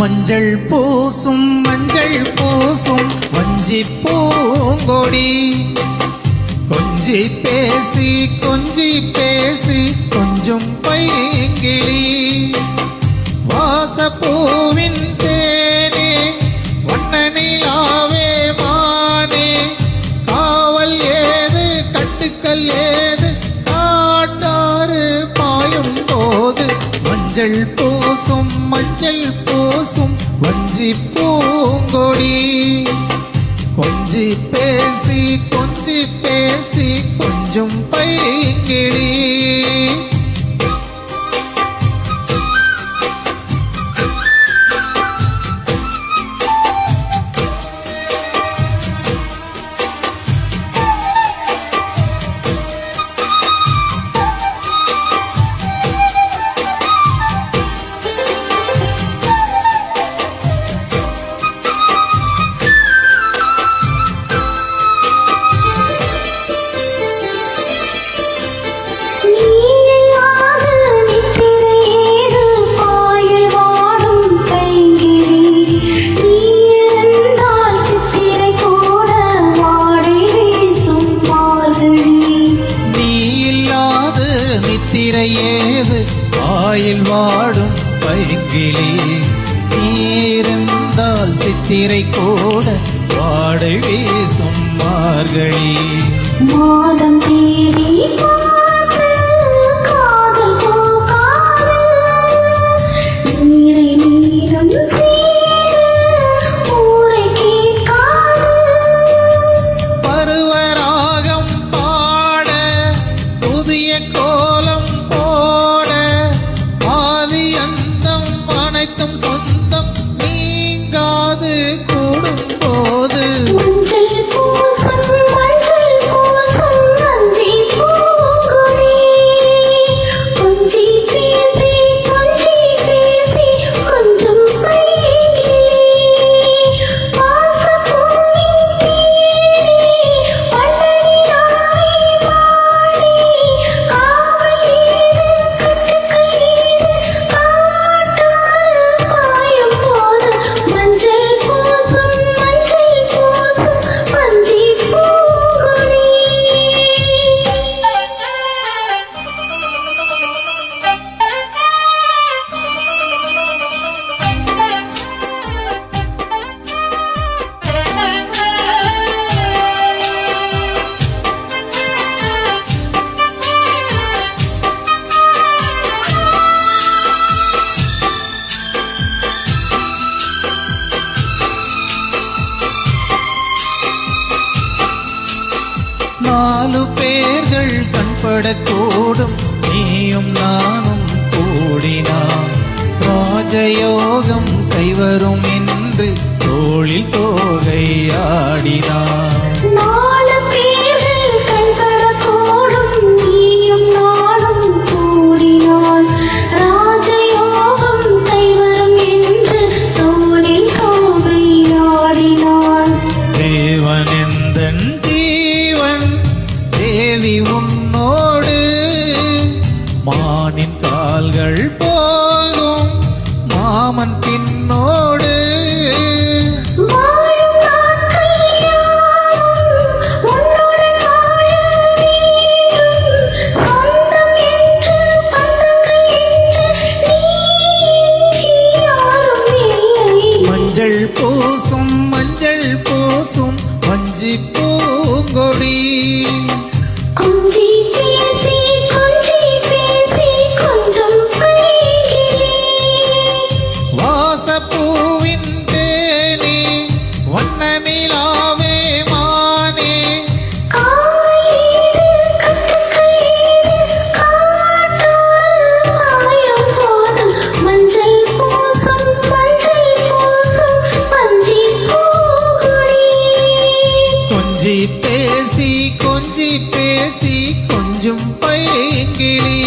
மஞ்சள் பூசும் வஞ்சி பூங்கொடி கொஞ்சி பேசி கொஞ்சம் பைங்கிளி வாசப்பூவின் தேனே வண்ண நிலாவே மானே காவல் ஏது கட்டுக்கள் ஏது காட்டாறு பாயும் போது மஞ்சள் பூசும் வஞ்சி பூங்கொடி கொஞ்சி பேசி கொஞ்சம் பைங்கிளி ஏது ஆயில் வாடும் பைங்கிளி நீருந்தால் சித்திரை கூட வாடை வீசும் மார்கழி மாதம் தேடி நாலு பேர்கள் கண்படக்கூடும் நீயும் நானும் கூடினான் ராஜயோகம் கைவரும் என்று தோளில் தோகை ஆடினான் உன்னோடு மானின் கால்கள் போகும் மாமன் பின்னோடு மஞ்சள் பூசும் வஞ்சி பூங்கொடி கொஞ்சி பேசி கொஞ்சம் பைங்கிளி வாசப்பூவின் தேனே வண்ண நிலாவே மானே காவல் கட்டுக்கள் காட்டாறு பாயும் போது மஞ்சள் பூசும் வஞ்சி பூங்கொடி கொஞ்சி பேசி கொஞ்சம் பைங்கிளி